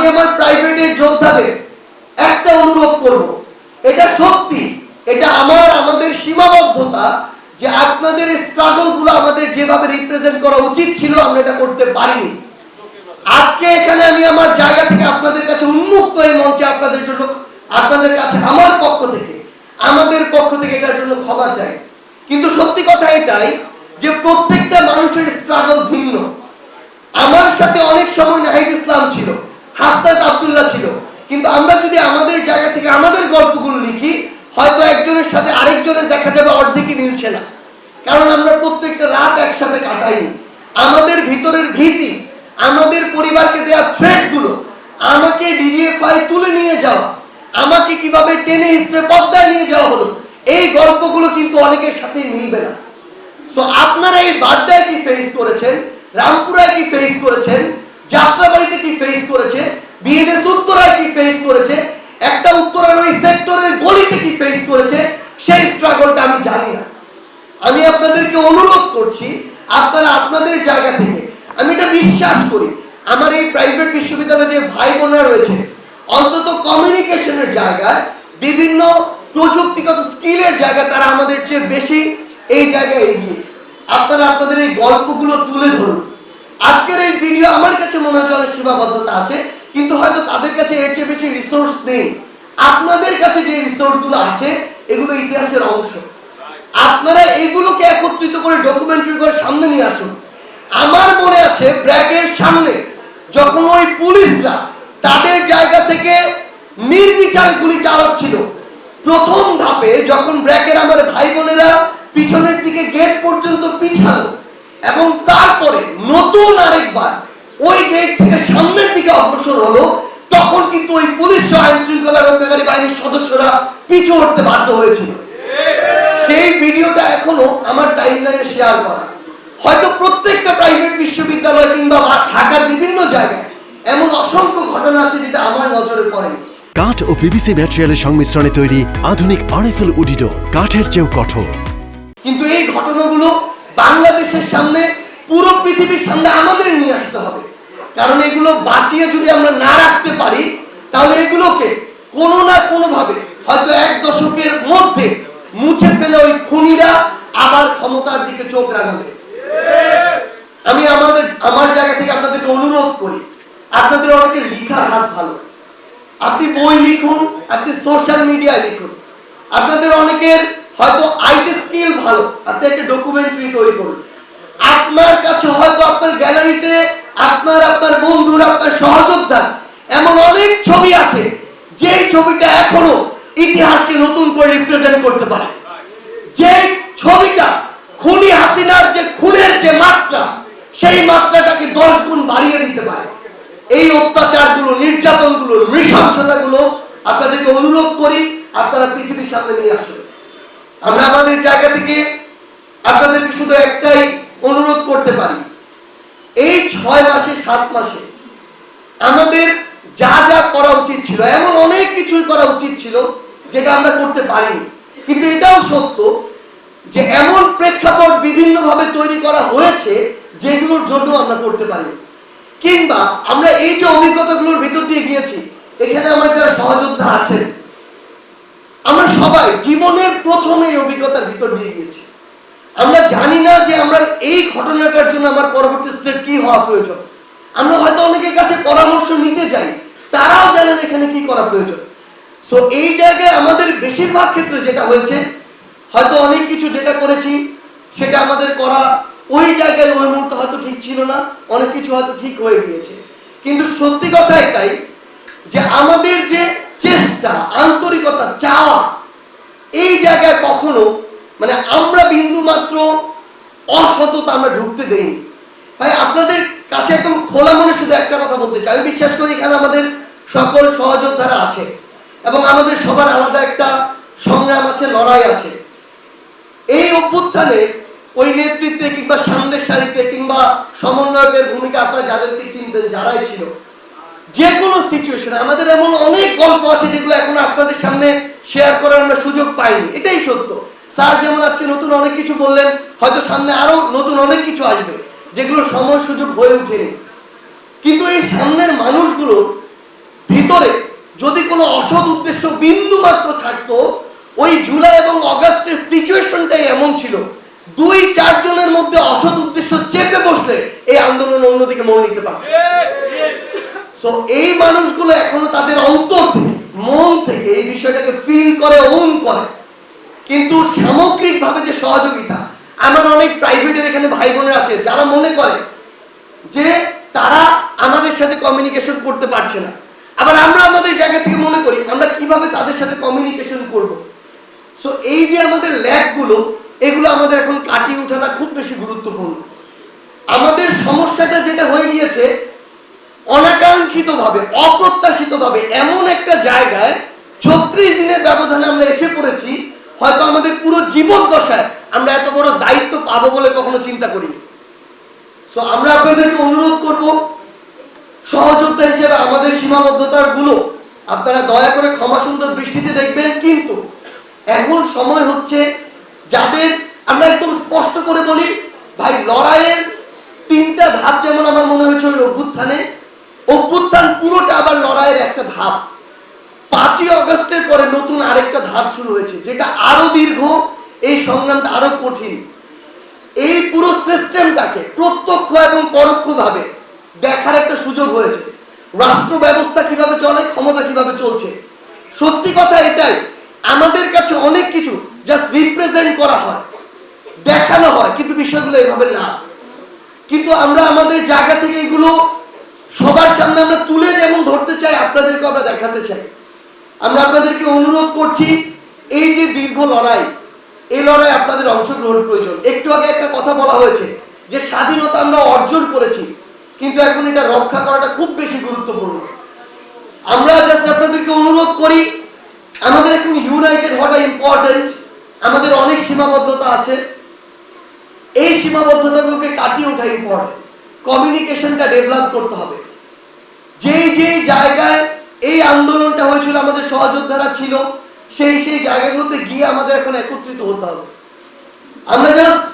আমি আমার প্রাইভেটের যোদ্ধাদের একটা অনুরোধ করব, এটা সত্যি, এটা আমাদের সীমাবদ্ধতা যে আপনাদের স্ট্রাগল গুলো আমাদের যেভাবে রিপ্রেজেন্ট করা উচিত ছিল আমরা এটা করতে পারিনি। আজকে এখানে আমি আমার জায়গা থেকে আপনাদের কাছে উন্মুক্ত এই মঞ্চে আপনাদের জন্য, আপনাদের কাছে আমার পক্ষ থেকে, আমাদের পক্ষ থেকে এটার জন্য ক্ষমা চাই। কিন্তু সত্যি কথা এটাই যে প্রত্যেকটা মানুষের স্ট্রাগল ভিন্ন। আমার সাথে অনেক সময় নাহিদ ইসলাম ছিল, হাসনাত আব্দুল্লাহ ছিল, কিন্তু আমরা যদি আমাদের জায়গা থেকে আমাদের গল্পগুলো লিখি, হয়তো একজনের সাথে আরেকজনের দেখা যাবে অর্ধেকই মিলছে না, কারণ আমরা প্রত্যেকটা রাত একসাথে কাটাইনি। আমাদের ভিতরের ভীতি, আমাদের পরিবারকে দেওয়া থ্রেট গুলো, আমাকে ডিজিএফআই তুলে নিয়ে যাওয়া, আমাকে কিভাবে টেনে হিস্ট্রে পদ্মায় নিয়ে যাওয়া হলো, এই গল্পগুলো কিন্তু অনেকের সাথেই মিলবে না। সো আপনারা এই বাড্ডায় কি ফেস করেছেন, রামপুরায় কি ফেস করেছেন, যাত্রাবাড়িতে কি ফেস করেছে, বিএনএস উত্তরায় কি ফেস করেছে, একটা উত্তরার ওই সেক্টরের গলিতে কি ফেস করেছে, সেই স্ট্রাগলটা আমি জানি না। আমি আপনাদেরকে অনুরোধ করছি, আপনারা আপনাদের জায়গা থেকে, আমি এটা বিশ্বাস করি আমার এই প্রাইভেট বিশ্ববিদ্যালয়ে যে ভাই বোনেরা রয়েছে, অন্তত কমিউনিকেশনের জায়গায়, বিভিন্ন প্রযুক্তিগত স্কিলের জায়গায় তারা আমাদের চেয়ে বেশি এই জায়গায় এগিয়ে। আপনারা আপনাদের এই গল্পগুলো তুলে ধরুন। আজকের এই ভিডিও আমার কাছে মনে হয় অনেক সীমাবদ্ধতা আছে, কিন্তু হয়তো তাদের কাছে এর চেয়ে বেশি রিসোর্স নেই। আপনাদের কাছে যে রিসোর্সগুলো আছে এগুলো ইতিহাসের অংশ। আপনারা এগুলোকে একত্রিত করে ডকুমেন্টারি করে সামনে নিয়ে আসুন। আমার মনে আছে ব্র্যাকের সামনে যখন ওই পুলিশরা তাদের জায়গা থেকে নির্বিচার গুলি চালাচ্ছিল, প্রথম ধাপে যখন ব্র্যাকের আমার ভাই বোনেরা পিছনের দিকে গেট পর্যন্ত পিছালো এবং তারপরে নতুন আরেকবার ওই গেট থেকে সামনের দিকে অগ্রসর হলো, তখন কিন্তু ওই পুলিশ আইন শৃঙ্খলা রক্ষাকারী বাহিনীর সদস্যরা পিছু হটতে বাধ্য হয়েছিল। সেই ভিডিওটা এখনো আমার টাইমলাইনে শেয়ার করা। হয়তো প্রত্যেকটা প্রাইভেট বিশ্ববিদ্যালয় কিংবা ঢাকার বিভিন্ন জায়গায় এমন অসংখ্য ঘটনা আছে যেটা আমার নজরে পড়েনি। কাঠ ও পিভিসি ম্যাটেরিয়ালের সংমিশ্রণে তৈরি আধুনিক আরএফএল উডিডোর, কাঠের চেয়েও কঠোর। কিন্তু এই ঘটনাগুলো বাংলাদেশের সামনে, পুরো পৃথিবীর সামনে আমাদের নিয়ে আসতে হবে, কারণ এগুলো বাঁচিয়ে যদি আমরা না রাখতে পারি তাহলে এগুলোকে কোনো না কোনো ভাবে হয়তো এক দশকের মধ্যে মুছে ফেলে ওই খুনিরা আবার ক্ষমতার দিকে চোখ রাখবে। আমি আমার জায়গা থেকে আপনাদেরকে অনুরোধ করি, আপনাদের অনেকের লেখার হাত ভালো, আপনি বই লিখুন, আপনি সোশ্যাল মিডিয়ায় লিখুন, আপনাদের অনেকের হয়তো আইটি স্কিল ভালো, আপনি একটা ডকুমেন্টারি তৈরি করুন। আপনার কাছে হয়তো আপনার গ্যালারিতে আপনার বন্ধুরা, আপনার সহযোদ্ধা এমন অনেক ছবি আছে যে ছবিটা এখনো ইতিহাসকে নতুন করে রিপ্রেজেন্ট করতে পারে, যে ছবিটা খুনি হাসিনার যে খুনের যে মাত্রা, সেই মাত্রাটাকে 10 গুণ বাড়িয়ে দিতে পারে। এই অত্যাচারগুলো, নির্যাতনগুলো, নৃশংসতাগুলো আপনাদেরকে অনুরোধ করি আপনারা পৃথিবীর সামনে নিয়ে আসুন। আমরা আমাদের জায়গা থেকে আপনাদেরকে শুধু একটাই অনুরোধ করতে পারি, এই 6 মাসে 7 মাসে আমাদের যা যা করা উচিত ছিল, এমন অনেক কিছুই করা উচিত ছিল যেটা আমরা করতে পারিনি। কিন্তু এটাও সত্য যে এমন প্রেক্ষাপট বিভিন্নভাবে তৈরি করা হয়েছে যেগুলোর জন্য আমরা করতে পারিনি। কিংবা আমরা এই যে অভিজ্ঞতাগুলোর ভিতর দিয়ে গিয়েছি, এখানে আমার যারা সহযোদ্ধা আছেন, আমরা সবাই জীবনের প্রথম এই অভিজ্ঞতার ভিতর দিয়ে গিয়েছি। আমরা জানি না যে আমরা এই ঘটনাটার জন্য আমার পরবর্তী স্টেপ কি হওয়া প্রয়োজন। আমরা হয়তো অনেকের কাছে পরামর্শ নিতে যাই, তারাও জানেন এখানে কি করা প্রয়োজন। সো এই জায়গায় আমাদের বেশিরভাগ ক্ষেত্রে যেটা হয়েছে, হয়তো অনেক কিছু যেটা করেছি সেটা আমাদের করা ওই জায়গায় ওই মুহূর্তে হয়তো ঠিক ছিল না, অনেক কিছু হয়তো ঠিক হয়ে গিয়েছে। কিন্তু সত্যি কথা এটাই যে আমাদের যে চেষ্টা, আন্তরিকতা, চাওয়া, এই জায়গায় কখনো আমরা বিন্দু মাত্র অসততা আমরা ঢুকতে দেইনি। ভাই আপনাদের কাছে একদম খোলা মনে শুধু একটা কথা বলতে চাই, আমি বিশ্বাস করি এখানে আমাদের সকল সহযোদ্ধারা আছে এবং আমাদের সবার আলাদা একটা সংগ্রাম আছে, লড়াই আছে। এই অভ্যুত্থানে ওই নেতৃত্বে কিংবা সামনের সারিতে কিংবা সমন্বয়কের ভূমিকা আপনারা যাদেরকে চিনতেন, যারাই ছিল, যে কোনো সিচুয়েশনে আমাদের এমন অনেক গল্প আছে যেগুলো এখন আপনাদের সামনে শেয়ার করার আমরা সুযোগ পাইনি। এটাই সত্য। স্যার যেমন আজকে নতুন অনেক কিছু বললেন, হয়তো সামনে আরো নতুন অনেক কিছু আসবে যেগুলো সময় সুযোগ হয়ে ওঠেনি। কিন্তু এই সামনের মানুষগুলো যদি কোনো অসৎ উদ্দেশ্য বিন্দু মাত্র থাকতো, ওই জুলাই এবং অগাস্টের সিচুয়েশনটাই এমন ছিল, 2-4 জনের মধ্যে অসৎ উদ্দেশ্য চেপে বসলে এই আন্দোলন অন্যদিকে মোড় নিতে পারত। সো এই মানুষগুলো এখনো তাদের অন্তর থেকে, মন থেকে এই বিষয়টাকে ফিল করে, ওন করে। কিন্তু সামগ্রিকভাবে যে সহযোগিতা, আমার অনেক প্রাইভেটের এখানে ভাই বোনের আছে যারা মনে করে যে তারা আমাদের সাথে কমিউনিকেশন করতে পারছে না, আবার আমরা আমাদের জায়গা থেকে মনে করি আমরা কিভাবে তাদের সাথে কমিউনিকেশন করব। সো এই যে আমাদের ল্যাগগুলো, এগুলো আমাদের এখন কাটিয়ে ওঠাটা খুব বেশি গুরুত্বপূর্ণ। আমাদের সমস্যাটা যেটা হয়ে গিয়েছে, অনাকাঙ্ক্ষিতভাবে, অপ্রত্যাশিতভাবে এমন একটা জায়গায় 36 দিনের ব্যবধানে আমরা এসে পড়েছি, হয়তো আমাদের পুরো জীবন দশায় আমরা এত বড় দায়িত্ব পাবো বলে কখনো চিন্তা করিনি। সো আমরা আপনাদেরকে অনুরোধ করব, সহযোদ্ধা হিসেবে আমাদের সীমাবদ্ধতার গুলো আপনারা দয়া করে ক্ষমা সুন্দর দৃষ্টিতে দেখবেন। কিন্তু এখন সময় হচ্ছে যাদের, আমরা একদম স্পষ্ট করে বলি ভাই, লড়াইয়ের 3টা ধাপ যেমন আমার মনে হয়েছে ওই অভ্যুত্থান পুরোটা আবার লড়াইয়ের একটা ধাপ। 5ই অগস্টের পরে নতুন আরেকটা ধাপ শুরু হয়েছে, যেটা আরো দীর্ঘ, এই সংগ্রামটা আরো কঠিন। এই পুরো সিস্টেমটাকে প্রত্যক্ষ এবং পরোক্ষভাবে দেখার একটা সুযোগ হয়েছে, রাষ্ট্র ব্যবস্থা কিভাবে চলে, ক্ষমতা কিভাবে চলছে। সত্যি কথা এটাই, আমাদের কাছে অনেক কিছু জাস্ট রিপ্রেজেন্ট করা হয়, দেখানো হয়, কিন্তু বিষয়গুলো এভাবে না। কিন্তু আমরা আমাদের জায়গা থেকে এগুলো সবার সামনে আমরা তুলে যেমন ধরতে চাই, আপনাদেরকে আমরা দেখাতে চাই। আমরা আপনাদেরকে অনুরোধ করছি, এই যে দীর্ঘ লড়াই, এই লড়াই আপনাদের অংশগ্রহণ প্রয়োজন। একটু আগে একটা কথা বলা হয়েছে যে স্বাধীনতা আমরা অর্জন করেছি, কিন্তু এখন এটা রক্ষা করাটা খুব বেশি গুরুত্বপূর্ণ। আমরা জাস্ট আপনাদেরকে অনুরোধ করি, আমাদের এখন ইউনাইটেড হওয়াটা ইম্পর্টেন্ট। আমাদের অনেক সীমাবদ্ধতা আছে, এই সীমাবদ্ধতাগুলোকে কাটিয়ে ওঠা ইম্পর্টেন্ট। কমিউনিকেশনটা ডেভেলপ করতে হবে। যেই যেই জায়গায় এই আন্দোলনটা হয়েছিল, আমাদের সহযোদ্ধারা ছিল, সেই জায়গাগুলোতে গিয়ে আমাদের এখন একত্রিত হতে হবে। আমরা জাস্ট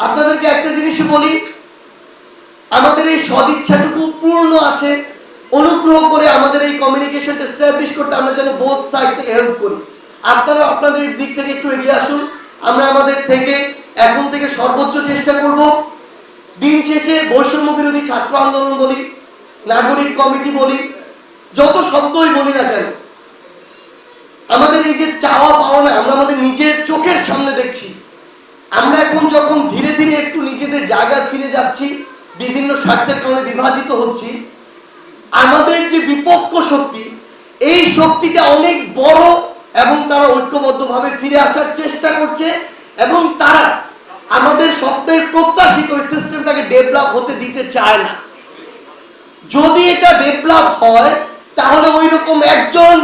আপনাদেরকে একটা জিনিসই বলি, আমাদের এই সদিচ্ছাটুকু পূর্ণ আছে, অনুগ্রহ করে আমাদের এই কমিউনিকেশনটা এস্টাবলিশ করতে আমরা যেন বোথ সাইড থেকে হেল্প করি। আপনারা আপনাদের দিক থেকে একটু এগিয়ে আসুন, আমরা আমাদের থেকে এখন থেকে সর্বোচ্চ চেষ্টা করব। দিন শেষে বৈষম্য বিরোধী ছাত্র আন্দোলন বলি, নাগরিক কমিটি বলি, যত শব্দই বলি না কেন, আমাদের এই যে চাওয়া পাওয়া না, আমরা আমাদের নিজের চোখের সামনে দেখছি। আমরা এখন যখন ধীরে ধীরে একটু নিজেদের জায়গায় ফিরে যাচ্ছি, বিভিন্ন স্বার্থের কারণে বিভাজিত হচ্ছি, আমাদের যে বিপক্ষ শক্তি, এই শক্তিটা অনেক বড় এবং তারা ঐক্যবদ্ধভাবে ফিরে আসার চেষ্টা করছে এবং তারা আমাদের স্বপ্নের প্রত্যাশিত ওই সিস্টেমটাকে ডেভেলপ হতে দিতে চায় না। যদি এটা ডেভেলপ হয়, তাহলে ওই রকম একজন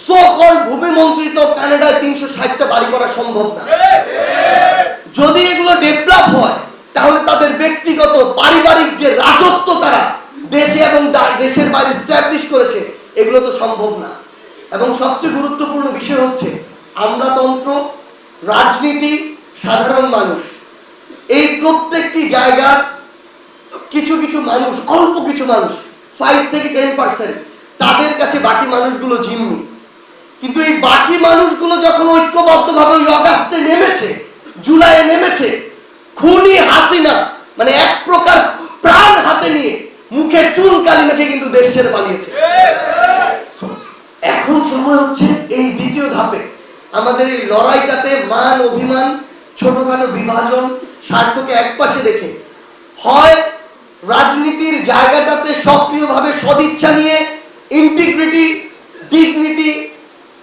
সো-কল্ড ভূমিমন্ত্রিত কানাডায় 360টা বাড়ি করা সম্ভব না। যদি এগুলো ডেভেলপ হয়, তাহলে তাদের ব্যক্তিগত পারিবারিক যে রাজত্ব তারা দেশে এবং দেশের বাইরে এস্টাবলিশ করেছে, এগুলো তো সম্ভব না। এবং সবচেয়ে গুরুত্বপূর্ণ বিষয় হচ্ছে আমলাতন্ত্র, রাজনীতি, সাধারণ মানুষ, এই প্রত্যেকটি জায়গার কিছু কিছু মানুষ, অল্প কিছু মানুষ, 5 থেকে 10%, তাদের কাছে বাকি মানুষগুলো জিম্মি। কিন্তু এই বাকি মানুষগুলো যখন ঐক্যবদ্ধভাবে ওই অগাস্টে নেমেছে, জুলাইয়ে নেমেছে, খুনি হাসিনা মানে এক প্রকার প্রাণ হাতে নিয়ে মুখে চুন কালি মেখে কিন্তু দেশ ছেড়ে পালিয়েছে। এখন সময় হচ্ছে এই দ্বিতীয় ধাপে আমাদের এই লড়াইটাতে মান অভিমান, ছোটখাটো বিভাজন, স্বার্থকে একপাশে রেখে হয় রাজনীতির জায়গাটাতে সক্রিয়ভাবে সদিচ্ছা নিয়ে ইন্টিগ্রিটি, ডিগনিটি,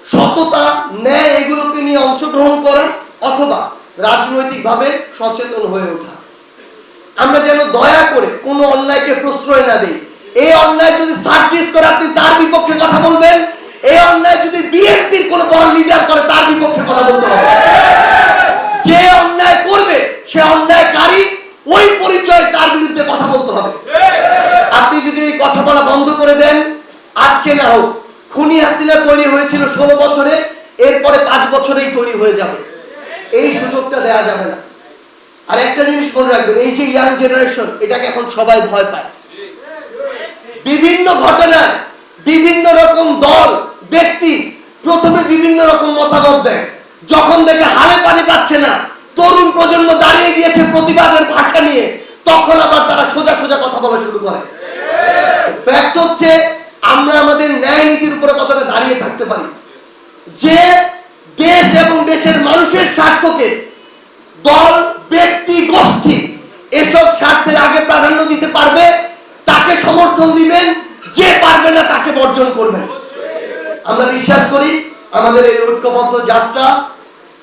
সততা, ন্যায় এগুলোকে নিয়ে অংশগ্রহণ করা, অথবা রাজনৈতিকভাবে সচেতন হয়ে ওঠা। আমরা যেন দয়া করে কোনো অন্যায়কে প্রশ্রয় না দেই। এই অন্যায় যদি সার্জিস করে আপনি তার বিপক্ষে কথা বলবেন, এই অন্যায় যদি বিএনপির কোনো বড় লিডার করে তার বিপক্ষে কথা বলতে হবে। যে অন্যায় করবে সে অন্যায়কারী, ওই পরিচয় তার বিরুদ্ধে কথা বলতে হবে। আপনি যদি এই কথা বলা বন্ধ করে দেন, আজকে না হোক, খুনি হাসিনা তৈরি হয়েছিল 16 বছরে, এরপরে 5 বছরেই তৈরি হয়ে যাবে। এই সুযোগটা দেয়া যাবে না। আর একটা জিনিস মনে রাখবেন, এই যে ইয়াং জেনারেশন, এটাকে এখন সবাই ভয় পায়। বিভিন্ন ঘটনায় বিভিন্ন রকম দল বিভিন্ন রকম মতামত দেয়, যখন দেখে হালে পানি পাচ্ছে না, তরুণ প্রজন্ম দাঁড়িয়ে গিয়েছে প্রতিবাদের ভাষা নিয়ে, তখন আবার তারা সোজা সোজা কথা বলা শুরু করে। ফ্যাক্ট হচ্ছে আমরা আমাদের ন্যায় নীতির উপরে কতটা দাঁড়িয়ে থাকতে পারি। যে দেশ এবং দেশের মানুষের স্বার্থকে দল, ব্যক্তি, গোষ্ঠী এসব স্বার্থের আগে প্রাধান্য দিতে পারবে, তাকে সমর্থন দিবেন, যে পারবে না তাকে বর্জন করবেন। আমরা বিশ্বাস করি আমাদের এই ঐক্যবদ্ধ যাত্রা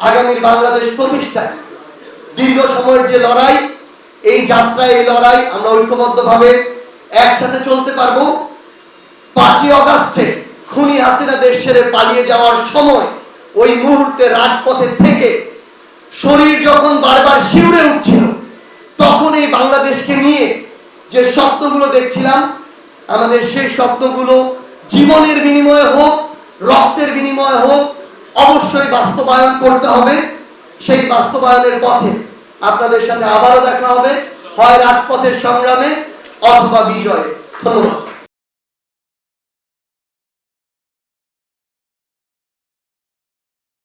আগামীর বাংলাদেশ প্রতিষ্ঠায় দীর্ঘ সময়ের যে লড়াই, এই যাত্রা, এই লড়াই আমরা ঐক্যবদ্ধভাবে একসাথে চলতে পারবো। 5ই অগাস্টে খুনি হাসিনা দেশ ছেড়ে পালিয়ে যাওয়ার সময় ওই মুহূর্তে রাজপথে থেকে শরীর যখন বারবার শিউরে উঠছিল, তখন এই বাংলাদেশকে নিয়ে যে স্বপ্নগুলো দেখছিলাম, আমাদের সেই স্বপ্নগুলো জীবনের বিনিময়ে হোক, রক্তের বিনিময়ে হোক, অবশ্যই বাস্তবায়ন করতে হবে। সেই বাস্তবায়নের পথে আপনাদের সাথে আবারও দেখা হবে, হয় রাজপথের সংগ্রামে অথবা বিজয়ে। ধন্যবাদ।